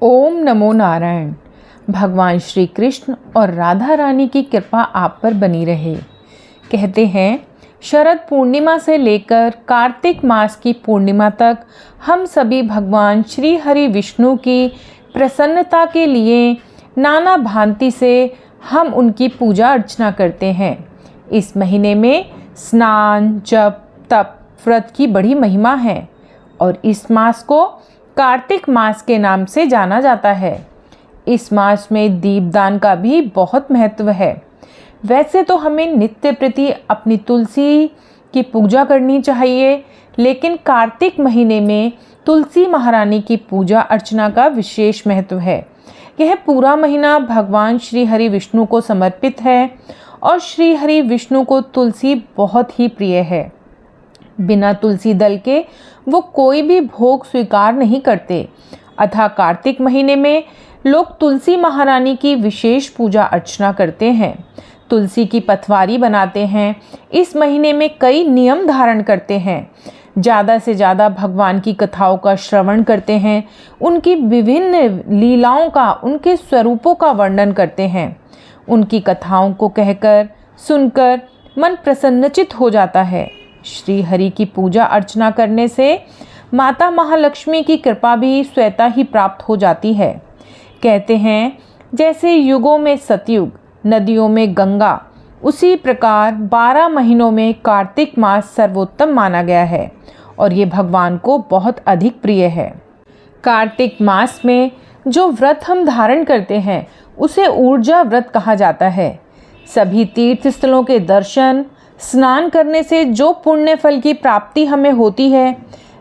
ओम नमो नारायण। भगवान श्री कृष्ण और राधा रानी की कृपा आप पर बनी रहे। कहते हैं शरद पूर्णिमा से लेकर कार्तिक मास की पूर्णिमा तक हम सभी भगवान श्री हरि विष्णु की प्रसन्नता के लिए नाना भांति से हम उनकी पूजा अर्चना करते हैं। इस महीने में स्नान, जप, तप, व्रत की बड़ी महिमा है और इस मास को कार्तिक मास के नाम से जाना जाता है। इस मास में दीपदान का भी बहुत महत्व है। वैसे तो हमें नित्य प्रति अपनी तुलसी की पूजा करनी चाहिए, लेकिन कार्तिक महीने में तुलसी महारानी की पूजा अर्चना का विशेष महत्व है। यह पूरा महीना भगवान श्री हरि विष्णु को समर्पित है और श्री हरि विष्णु को तुलसी बहुत ही प्रिय है। बिना तुलसी दल के वो कोई भी भोग स्वीकार नहीं करते। अतः कार्तिक महीने में लोग तुलसी महारानी की विशेष पूजा अर्चना करते हैं। तुलसी की पथवारी बनाते हैं। इस महीने में कई नियम धारण करते हैं। ज़्यादा से ज़्यादा भगवान की कथाओं का श्रवण करते हैं। उनकी विभिन्न लीलाओं का, उनके स्वरूपों का वर्णन करते हैं। उनकी कथाओं को कहकर, सुनकर मन प्रसन्नचित हो जाता है। श्री हरि की पूजा अर्चना करने से माता महालक्ष्मी की कृपा भी स्वतः ही प्राप्त हो जाती है। कहते हैं जैसे युगों में सतयुग, नदियों में गंगा, उसी प्रकार 12 महीनों में कार्तिक मास सर्वोत्तम माना गया है और ये भगवान को बहुत अधिक प्रिय है। कार्तिक मास में जो व्रत हम धारण करते हैं उसे ऊर्जा व्रत कहा जाता है। सभी तीर्थ स्थलों के दर्शन, स्नान करने से जो पुण्य फल की प्राप्ति हमें होती है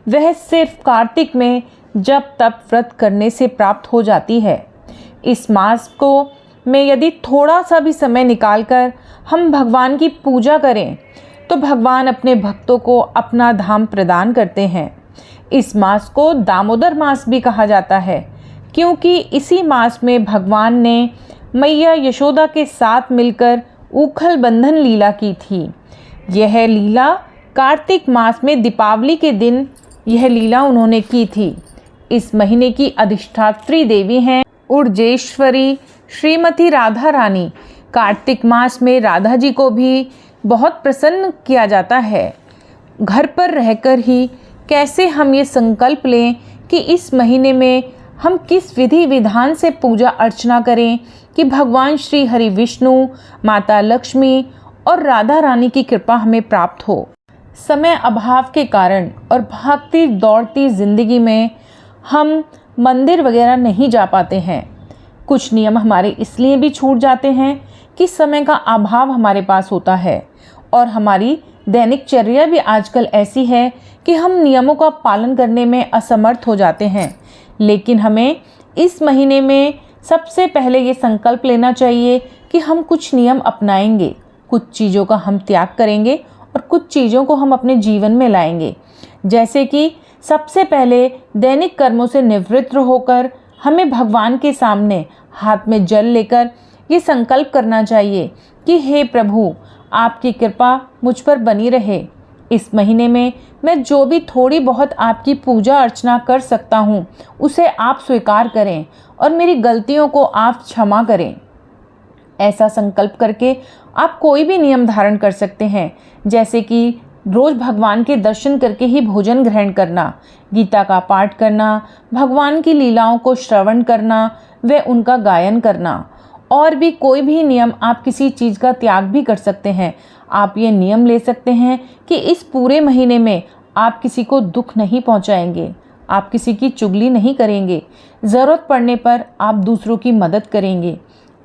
वह सिर्फ कार्तिक में जप तप व्रत करने से प्राप्त हो जाती है। इस मास को में यदि थोड़ा सा भी समय निकालकर हम भगवान की पूजा करें तो भगवान अपने भक्तों को अपना धाम प्रदान करते हैं। इस मास को दामोदर मास भी कहा जाता है, क्योंकि इसी मास में भगवान ने मैया यशोदा के साथ मिलकर ऊखल बंधन लीला की थी। यह लीला कार्तिक मास में दीपावली के दिन यह लीला उन्होंने की थी। इस महीने की अधिष्ठात्री देवी हैं उर्जेश्वरी श्रीमती राधा रानी। कार्तिक मास में राधा जी को भी बहुत प्रसन्न किया जाता है। घर पर रहकर ही कैसे हम ये संकल्प लें कि इस महीने में हम किस विधि विधान से पूजा अर्चना करें कि भगवान श्री हरि विष्णु, माता लक्ष्मी और राधा रानी की कृपा हमें प्राप्त हो। समय अभाव के कारण और भागती दौड़ती ज़िंदगी में हम मंदिर वगैरह नहीं जा पाते हैं। कुछ नियम हमारे इसलिए भी छूट जाते हैं कि समय का अभाव हमारे पास होता है और हमारी दैनिकचर्या भी आजकल ऐसी है कि हम नियमों का पालन करने में असमर्थ हो जाते हैं। लेकिन हमें इस महीने में सबसे पहले ये संकल्प लेना चाहिए कि हम कुछ नियम अपनाएंगे, कुछ चीज़ों का हम त्याग करेंगे और कुछ चीज़ों को हम अपने जीवन में लाएंगे। जैसे कि सबसे पहले दैनिक कर्मों से निवृत्त होकर हमें भगवान के सामने हाथ में जल लेकर ये संकल्प करना चाहिए कि हे प्रभु, आपकी कृपा मुझ पर बनी रहे। इस महीने में मैं जो भी थोड़ी बहुत आपकी पूजा अर्चना कर सकता हूँ उसे आप स्वीकार करें और मेरी गलतियों को आप क्षमा करें। ऐसा संकल्प करके आप कोई भी नियम धारण कर सकते हैं, जैसे कि रोज़ भगवान के दर्शन करके ही भोजन ग्रहण करना, गीता का पाठ करना, भगवान की लीलाओं को श्रवण करना व उनका गायन करना। और भी कोई भी नियम, आप किसी चीज़ का त्याग भी कर सकते हैं। आप ये नियम ले सकते हैं कि इस पूरे महीने में आप किसी को दुख नहीं पहुंचाएंगे, आप किसी की चुगली नहीं करेंगे, ज़रूरत पड़ने पर आप दूसरों की मदद करेंगे।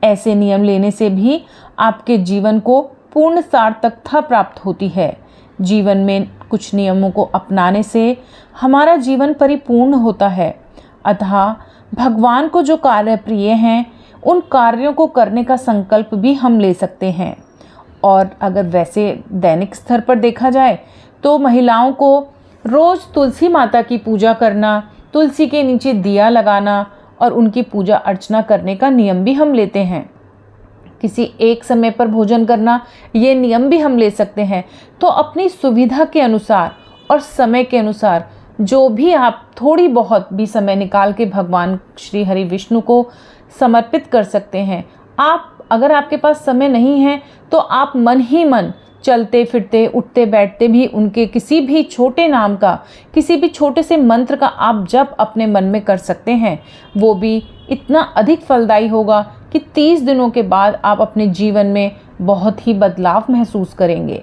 ऐसे नियम लेने से भी आपके जीवन को पूर्ण सार्थकता प्राप्त होती है। जीवन में कुछ नियमों को अपनाने से हमारा जीवन परिपूर्ण होता है। अतः भगवान को जो कार्य प्रिय हैं उन कार्यों को करने का संकल्प भी हम ले सकते हैं। और अगर वैसे दैनिक स्तर पर देखा जाए तो महिलाओं को रोज़ तुलसी माता की पूजा करना, तुलसी के नीचे दिया लगाना और उनकी पूजा अर्चना करने का नियम भी हम लेते हैं। किसी एक समय पर भोजन करना, ये नियम भी हम ले सकते हैं। तो अपनी सुविधा के अनुसार और समय के अनुसार जो भी आप थोड़ी बहुत भी समय निकाल के भगवान श्री हरि विष्णु को समर्पित कर सकते हैं। अगर आपके पास समय नहीं है तो आप मन ही मन चलते फिरते उठते बैठते भी उनके किसी भी छोटे नाम का, किसी भी छोटे से मंत्र का आप जप अपने मन में कर सकते हैं। वो भी इतना अधिक फलदायी होगा कि 30 दिनों के बाद आप अपने जीवन में बहुत ही बदलाव महसूस करेंगे।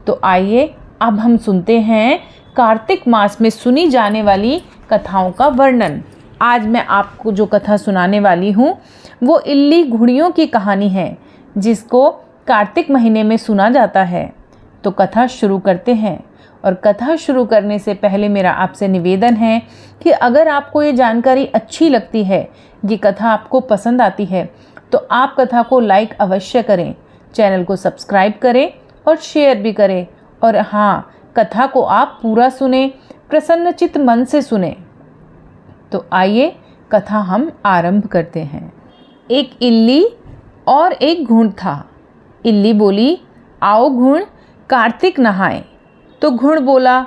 तो आइए अब हम सुनते हैं कार्तिक मास में सुनी जाने वाली कथाओं का वर्णन। आज मैं आपको जो कथा सुनाने वाली हूँ वो इल्ली घुड़ियों की कहानी है, जिसको कार्तिक महीने में सुना जाता है। तो कथा शुरू करते हैं। और कथा शुरू करने से पहले मेरा आपसे निवेदन है कि अगर आपको ये जानकारी अच्छी लगती है, ये कथा आपको पसंद आती है, तो आप कथा को लाइक अवश्य करें, चैनल को सब्सक्राइब करें और शेयर भी करें। और हाँ, कथा को आप पूरा सुने, प्रसन्नचित्त मन से सुने। तो आइए कथा हम आरंभ करते हैं। एक इल्ली और एक घुड़ था। इल्ली बोली, आओ घुड़, कार्तिक नहाए। तो घुड़ बोला,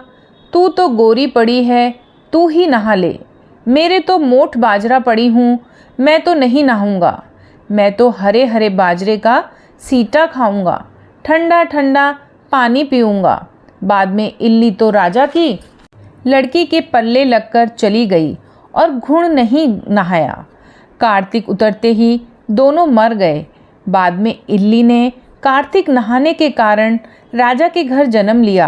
तू तो गोरी पड़ी है, तू ही नहा ले। मेरे तो मोट बाजरा पड़ी हूँ, मैं तो नहीं नहाऊंगा। मैं तो हरे हरे बाजरे का सीटा खाऊंगा, ठंडा ठंडा पानी पीऊंगा। बाद में इल्ली तो राजा की लड़की के पल्ले लगकर चली गई और घुड़ नहीं नहाया। कार्तिक उतरते ही दोनों मर गए। बाद में इल्ली ने कार्तिक नहाने के कारण राजा के घर जन्म लिया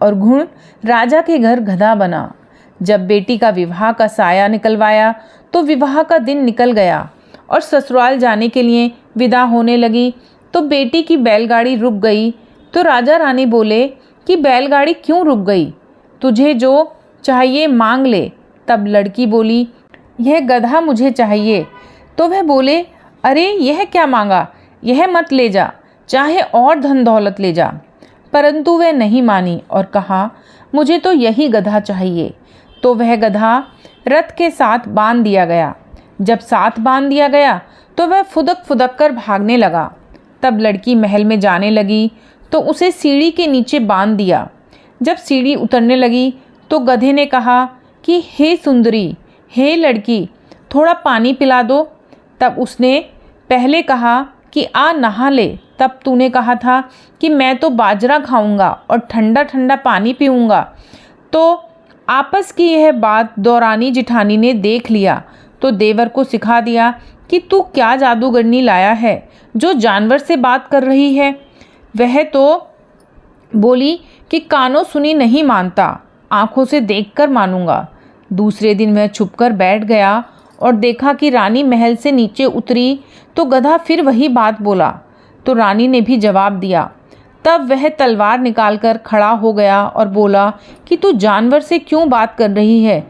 और घुड़ राजा के घर गधा बना। जब बेटी का विवाह का साया निकलवाया तो विवाह का दिन निकल गया और ससुराल जाने के लिए विदा होने लगी तो बेटी की बैलगाड़ी रुक गई। तो राजा रानी बोले कि बैलगाड़ी क्यों रुक गई, तुझे जो चाहिए मांग ले। तब लड़की बोली, यह गधा मुझे चाहिए। तो वह बोले, अरे यह क्या मांगा, यह मत ले जा, चाहे और धन दौलत ले जा। परंतु वह नहीं मानी और कहा, मुझे तो यही गधा चाहिए। तो वह गधा रथ के साथ बांध दिया गया। जब साथ बांध दिया गया तो वह फुदक फुदक कर भागने लगा। तब लड़की महल में जाने लगी तो उसे सीढ़ी के नीचे बांध दिया। जब सीढ़ी उतरने लगी तो गधे ने कहा कि हे सुंदरी, हे लड़की, थोड़ा पानी पिला दो। तब उसने पहले कहा कि आ नहा ले। तब तूने कहा था कि मैं तो बाजरा खाऊंगा और ठंडा ठंडा पानी पीऊंगा। तो आपस की यह बात दौरानी जिठानी ने देख लिया तो देवर को सिखा दिया कि तू क्या जादूगरनी लाया है जो जानवर से बात कर रही है। वह तो बोली कि कानों सुनी नहीं मानता, आंखों से देखकर मानूंगा। दूसरे दिन वह छुपकर बैठ गया और देखा कि रानी महल से नीचे उतरी तो गधा फिर वही बात बोला। तो रानी ने भी जवाब दिया। तब वह तलवार निकालकर खड़ा हो गया और बोला कि तू जानवर से क्यों बात कर रही है,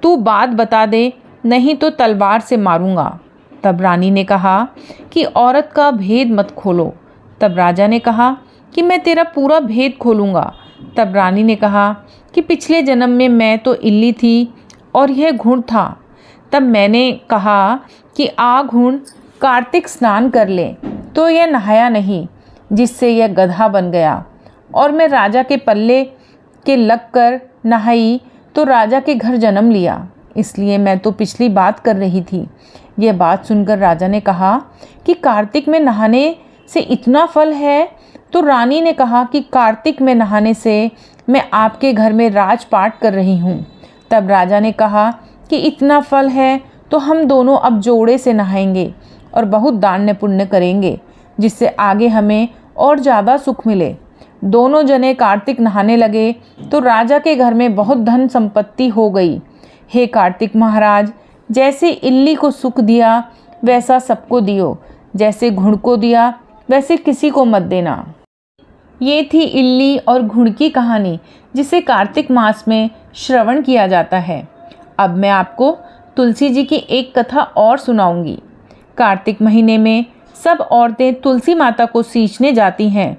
तू बात बता दे, नहीं तो तलवार से मारूंगा। तब रानी ने कहा कि औरत का भेद मत खोलो। तब राजा ने कहा कि मैं तेरा पूरा भेद खोलूँगा। तब रानी ने कहा कि पिछले जन्म में मैं तो इल्ली थी और यह घुड़ था। तब मैंने कहा कि आ घुड़, कार्तिक स्नान कर ले, तो यह नहाया नहीं, जिससे यह गधा बन गया। और मैं राजा के पल्ले के लगकर नहाई तो राजा के घर जन्म लिया, इसलिए मैं तो पिछली बात कर रही थी। यह बात सुनकर राजा ने कहा कि कार्तिक में नहाने से इतना फल है। तो रानी ने कहा कि कार्तिक में नहाने से मैं आपके घर में राजपाट कर रही हूँ। तब राजा ने कहा कि इतना फल है तो हम दोनों अब जोड़े से नहाएंगे और बहुत दान पुण्य करेंगे, जिससे आगे हमें और ज़्यादा सुख मिले। दोनों जने कार्तिक नहाने लगे तो राजा के घर में बहुत धन संपत्ति हो गई। हे कार्तिक महाराज, जैसे इल्ली को सुख दिया वैसा सबको दियो, जैसे घुड़ को दिया वैसे किसी को मत देना। ये थी इल्ली और घुड़ की कहानी, जिसे कार्तिक मास में श्रवण किया जाता है। अब मैं आपको तुलसी जी की एक कथा और सुनाऊंगी। कार्तिक महीने में सब औरतें तुलसी माता को सींचने जाती हैं।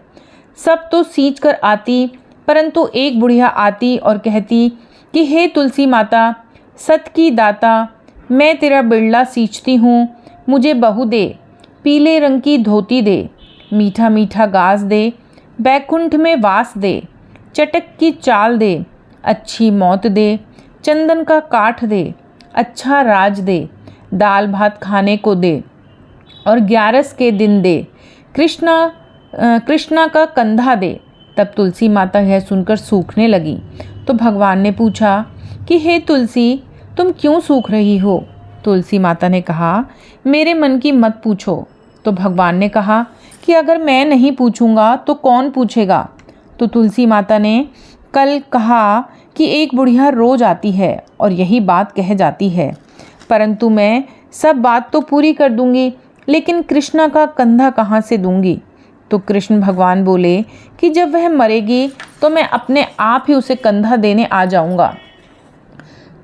सब तो सींच कर आती, परंतु एक बुढ़िया आती और कहती कि हे तुलसी माता, सत की दाता, मैं तेरा बिरला सींचती हूँ, मुझे बहू दे, पीले रंग की धोती दे, मीठा मीठा गाज दे, बैकुंठ में वास दे, चटक की चाल दे, अच्छी मौत दे, चंदन का काठ दे, अच्छा राज दे, दाल भात खाने को दे और 11 के दिन दे, कृष्णा का कंधा दे। तब तुलसी माता यह सुनकर सूखने लगी। तो भगवान ने पूछा कि हे तुलसी, तुम क्यों सूख रही हो? तुलसी माता ने कहा, मेरे मन की मत पूछो। तो भगवान ने कहा कि अगर मैं नहीं पूछूंगा तो कौन पूछेगा? तो तुलसी माता ने कल कहा कि एक बुढ़िया रोज आती है और यही बात कह जाती है, परंतु मैं सब बात तो पूरी कर दूंगी, लेकिन कृष्णा का कंधा कहाँ से दूंगी? तो कृष्ण भगवान बोले कि जब वह मरेगी तो मैं अपने आप ही उसे कंधा देने आ जाऊंगा।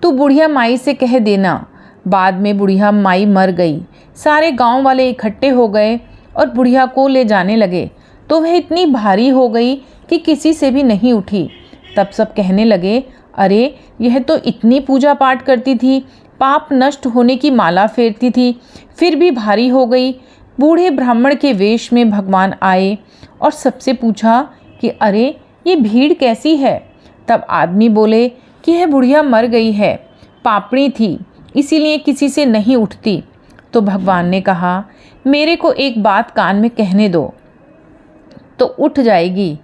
तू बुढ़िया माई से कह देना। बाद में बुढ़िया माई मर गई। सारे गांव वाले इकट्ठे हो गए और बुढ़िया को ले जाने लगे तो वह इतनी भारी हो गई कि किसी से भी नहीं उठी। तब सब कहने लगे, अरे यह तो इतनी पूजा पाठ करती थी, पाप नष्ट होने की माला फेरती थी, फिर भी भारी हो गई। बूढ़े ब्राह्मण के वेश में भगवान आए और सबसे पूछा कि अरे ये भीड़ कैसी है? तब आदमी बोले कि यह बुढ़िया मर गई है, पापड़ी थी, इसीलिए किसी से नहीं उठती। तो भगवान ने कहा, मेरे को एक बात कान में कहने दो तो उठ जाएगी।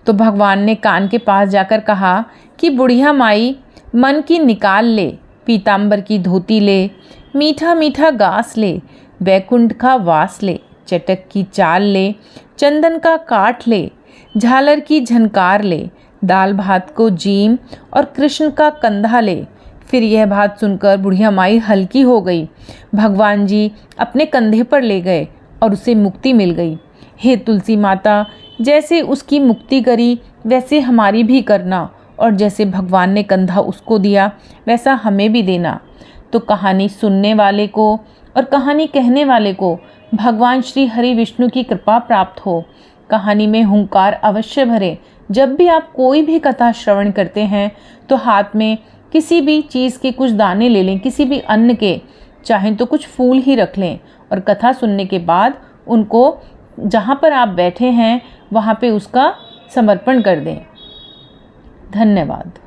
तो भगवान ने कान के पास जाकर कहा कि बुढ़िया माई, मन की निकाल ले, पीताम्बर की धोती ले, मीठा मीठा गास ले, बैकुंठ का वास ले, चटक की चाल ले, चंदन का काठ ले, झालर की झनकार ले, दाल भात को जीम और कृष्ण का कंधा ले। फिर यह बात सुनकर बुढ़िया माई हल्की हो गई। भगवान जी अपने कंधे पर ले गए और उसे मुक्ति मिल गई। हे तुलसी माता, जैसे उसकी मुक्ति करी वैसे हमारी भी करना, और जैसे भगवान ने कंधा उसको दिया वैसा हमें भी देना। तो कहानी सुनने वाले को और कहानी कहने वाले को भगवान श्री हरि विष्णु की कृपा प्राप्त हो। कहानी में हुंकार अवश्य भरे। जब भी आप कोई भी कथा श्रवण करते हैं तो हाथ में किसी भी चीज़ के कुछ दाने ले लें, किसी भी अन्न के, चाहें तो कुछ फूल ही रख लें, और कथा सुनने के बाद उनको जहाँ पर आप बैठे हैं वहाँ पे उसका समर्पण कर दें। धन्यवाद।